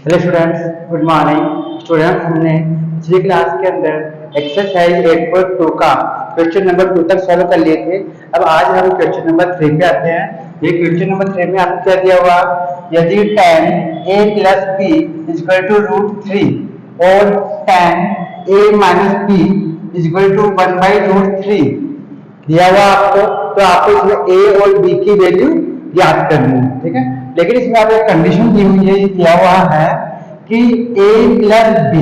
Hello students, good morning students. हमने पिछली class के अंदर एक्सरसाइज 8.2 का क्वेश्चन नंबर 2 तक सॉल्व कर लिए थे। अब आज हम क्वेश्चन नंबर 3 पे आते हैं। ये क्वेश्चन नंबर 3 में आपको क्या दिया हुआ, यदि tan a plus b equal to √3 और tan a minus b equal to 1/√3 दिया हुआ आपको, तो आपको इसमें a और b की वैल्यू याद करनी है। ठीक है, लेकिन इसमें आप एक कंडीशन दी हुई है, दिया हुआ है कि a प्लस बी,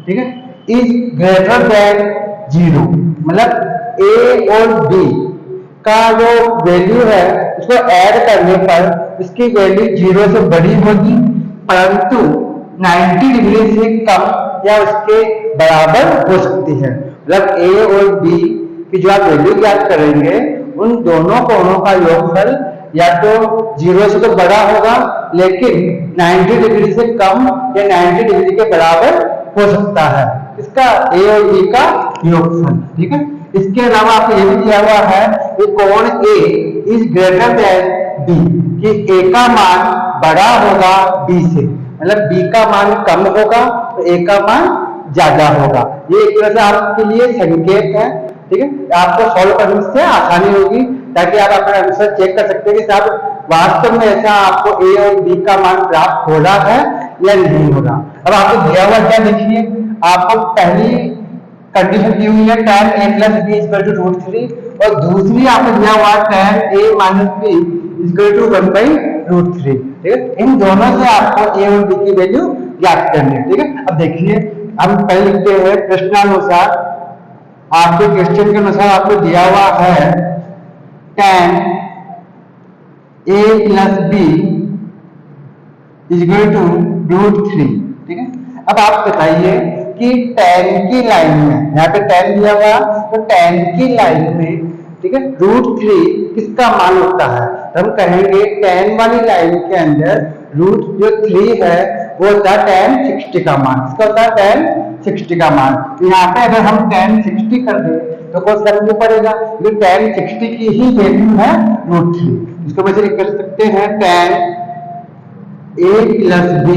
ठीक है, इज ग्रेटर देन 0। मतलब a और b का जो वैल्यू है उसको ऐड करने पर इसकी वैल्यू 0 से बड़ी होगी, परंतु 90 डिग्री से कम या उसके बराबर हो सकती है। मतलब a और b की जो आप वैल्यू याद करेंगे उन दोनों कोणों का योगफल या तो 0 से तो बड़ा होगा, लेकिन 90 डिग्री से कम या 90 डिग्री के बराबर हो सकता है, इसका a और b का योगफल। ठीक है, इसके अलावा आपको ये भी दिया हुआ है कि कोण a is greater than b, कि a का मान बड़ा होगा b से, मतलब b का मान कम होगा तो a का मान ज्यादा होगा। ये एक तरह से आपके लिए संकेत है। ठीक है, आपको सॉल्व करने से आसानी होगी, ताकि आप अपना आंसर चेक कर सकते हैं कि साहब वास्तव में ऐसा आपको a और b का मान प्राप्त हो रहा है या नहीं हो रहा। अब आपको दिया हुआ क्या देखिए, आपको पहली कंडीशन दी हुई है tan a plus b equal to √3 और दूसरी आपको दिया हुआ tan a minus b equal to 1/√3। ठीक है, इन दोनों से आपको a और b की वैल्यू याद करनी है। ठीक है, अब देखिए हम पहले लिखते हैं प्रश्नानुसार, आपके क्वेश्चन के अनुसार आपको दिया हुआ है tan a plus b equal to √3। ठीक है, अब आप बताइए कि tan की लाइन में, यहाँ पे tan दिया हुआ, तो tan की लाइन में, ठीक है, √3 किसका मान होता है, तो हम कहेंगे tan वाली लाइन के अंदर √3 है वो होता है tan 60 का मान। इसका होता है tan 60 का मान। यहाँ पे अगर हम tan 60 कर दे तो कोई फर्क नहीं पड़ेगा, क्योंकि tan 60 की ही वैल्यू है √3। इसको वैसे लिख कर सकते हैं tan a plus b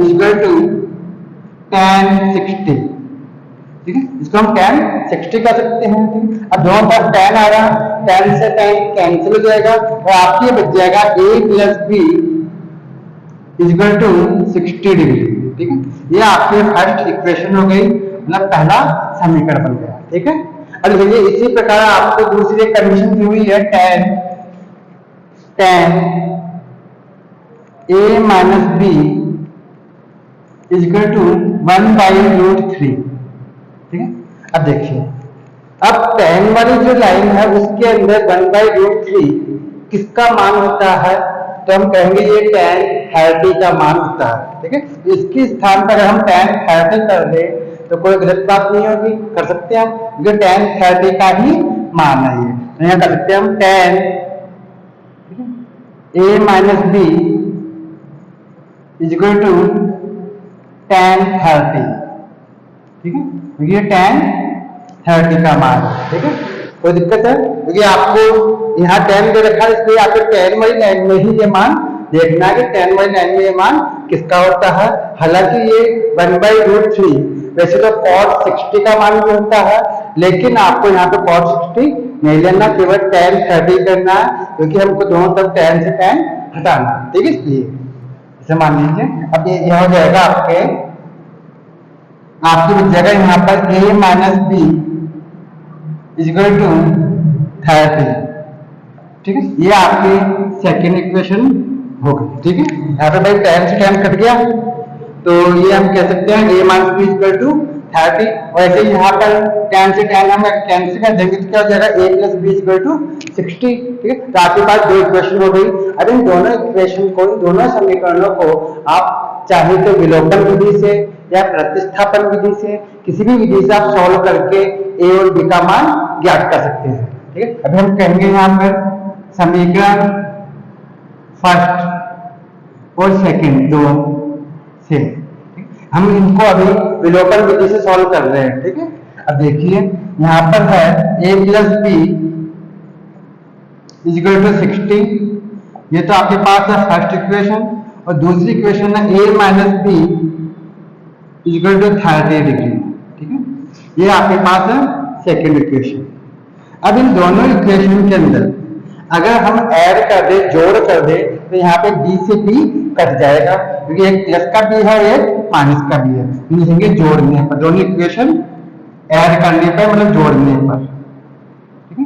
equal to tan 60। ठीक है, इसको हम tan 60 कर सकते हैं। ठीक, अब दोनों पास tan आ रहा, tan से tan कैंसिल हो जाएगा और आपके बच जाएगा a plus b equal to 60 degree. ठीक है, ये आपकी फर्स्ट इक्वेशन हो गई, मतलब पहला समीकरण बन गया। ठीक है, अब देखिए इसी प्रकार आपको दूसरी कंडीशन दी हुई है tan a minus b equal to 1/√3। ठीक है, अब देखिए, अब tan वाली जो लाइन है उसके अंदर 1/√3 किसका मान होता है, तो हम कहेंगे ये tan 30 का मान होता है। ठीक है, इसके स्थान पर हम tan 30 कर दे तो कोई गलत बात नहीं होगी, कर सकते हैं हम, क्योंकि tan 30 का ही मान है ये। तो यहाँ कर सकते हैं हम tan a minus b equal to tan 30। ठीक है, क्योंकि ये tan 30 का मान है। ठीक है, कोई दिक्कत है, क्योंकि आपको यहाँ tan दे रखा है, इसलिए आपको tan वाली लाइन में ही ये मान देखना है कि tan वाली लाइन में ये मान किसका होता है। हालांकि ये 1/√3 वैसे तो cos 60 का मान भी होता है, लेकिन आपको यहाँ पे cos 60 नहीं लेना, केवल tan 30 करना है, क्योंकि हमको दोनों तरफ tan से tan हटाना। ठीक है, इसलिए इसे मान लीजिए। अब ये हो जाएगा आपकी जगह यहाँ पर a minus b equal to 30। ठीक है, ये आपकी सेकेंड इक्वेशन हो गई। ठीक है, यहाँ पे भाई tan से tan कट गया, तो ये हम कह सकते हैं a minus b equal to 30। वैसे यहाँ पर tan से tan हम कैंसिल कर देंगे तो क्या हो जाएगा, a plus b equal to 60। ठीक है, तो आपके पास दो इक्वेशन हो गई। अब इन दोनों इक्वेशन को, इन दोनों समीकरणों को आप चाहे तो विलोपन विधि से या प्रतिस्थापन विधि से, किसी भी विधि से आप सॉल्व करके a और b का मान ज्ञात कर सकते हैं। ठीक है, अभी हम कहेंगे यहाँ पर समीकरण फर्स्ट और सेकंड दो से, हम इनको अभी विलोपन विधि से सॉल्व कर रहे हैं। ठीक है, अब देखिए यहाँ पर है a plus b equal to 60, ये तो आपके पास है फर्स्ट इक्वेशन, और दूसरी इक्वेशन है a minus B equal to 30 degree. ठीक है, ये आपके पास है सेकेंड इक्वेशन। अब इन दोनों इक्वेशन के अंदर अगर हम ऐड कर दे, जोड़ कर दे, तो यहाँ पे b से b कट जाएगा, क्योंकि एक प्लस का b है, एक माइनस का b है। लिखेंगे जोड़ने पर, दोनों इक्वेशन ऐड करने पर, मतलब जोड़ने पर। ठीक है,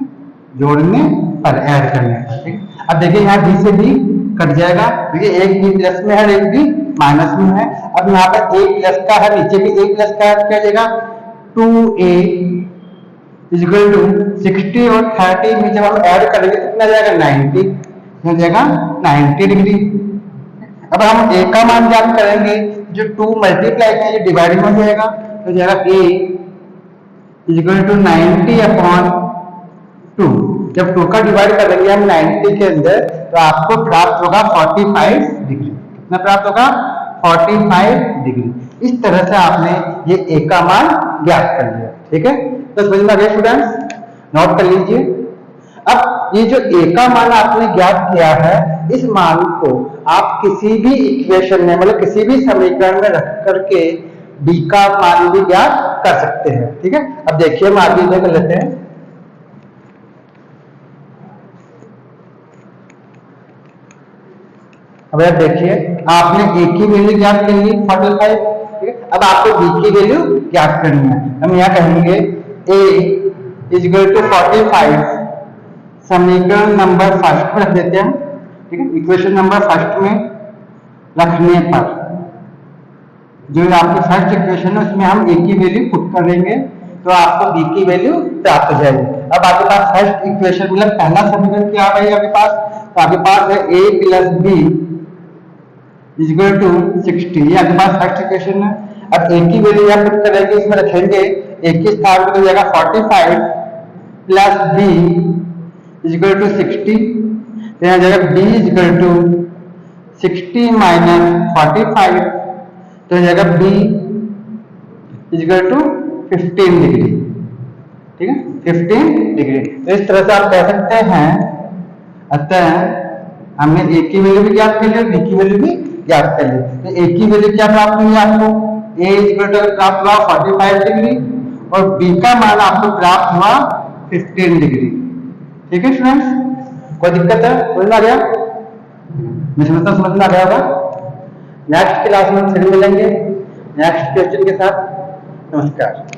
जोड़ने पर, ऐड करने पर। ठीक, अब देखिए यहाँ b से b कट जाएगा, क्योंकि एक b प्लस में है, एक b माइनस में है। अब यहाँ पर a प्लस का है, नीचे भी a प्लस का है, क्या जाएगा 2a इक्वल टू 60 और 30 में जब हम ऐड करेंगे तो कितना जाएगा 90, हो जाएगा 90 डिग्री। अब हम a का मान ज्ञात करेंगे, जो 2 मल्टीप्लाई का ये डिवाइड हो जाएगा, तो जाएगा a इक्वल टू 90 अपॉन 2। जब 2 का डिवाइड करेंगे हम 90 के अंदर, तो आपको प्राप्त होगा 45 डिग्री। कितना प्राप्त होगा 45 डिग्री। इस तरह से आपने ये a का मान ज्ञात कर लिया। ठीक है, तो समझ में आ गया स्टूडेंट्स, नोट कर लीजिए। अब ये जो a का मान आपने ज्ञात किया है, इस मान को आप किसी भी इक्वेशन में, मतलब किसी भी समीकरण में रख करके b का मान भी ज्ञात कर सकते हैं। ठीक है, अब देखिए हम आगे देख लेते हैं। अब आप देखिए, आपने a की वैल्यू ज्ञात कर ली 45। ठीक है, अब आपको b की वैल्यू ज्ञात करनी है। हम यहाँ कहेंगे a इक्वल टू 45 समीकरण नंबर फर्स्ट में रख देते हैं। ठीक है, इक्वेशन नंबर फर्स्ट में रखने पर जो आपकी फर्स्ट इक्वेशन है उसमें हम a की वैल्यू पुट करेंगे, तो आपको b की वैल्यू प्राप्त हो जाएगी। अब आपके पास फर्स्ट इक्वेशन मतलब पहला समीकरण क्या है भाई आपके पास, तो आपके पास है a plus b equal to 60, ये आपके पास फर्स्ट इक्वेशन है। अब a की वैल्यू यहाँ पुट करेंगे, इसमें रखेंगे a के स्थान पर, तो जाएगा 45 प्लस b इक्वल टू 60, तो यहाँ जाएगा b इक्वल टू 60 माइनस 45, तो यहाँ जाएगा b इक्वल टू 15 डिग्री। ठीक है, 15 डिग्री। तो इस तरह से आप कह सकते हैं, अतः हमने a की वैल्यू भी ज्ञात कर ली और b की वैल्यू भी ज्ञात कर ली। तो a की वैल्यू क्या प्राप्त हुई आपको, a इक्वल टू प्राप्त हुआ 45 डिग्री और b का मान आपको प्राप्त हुआ 15 डिग्री। ठीक है स्टूडेंट्स, कोई दिक्कत है, समझ में आ गया? मैं समझता समझ में आ गया होगा। नेक्स्ट क्लास में फिर मिलेंगे नेक्स्ट क्वेश्चन के साथ। नमस्कार।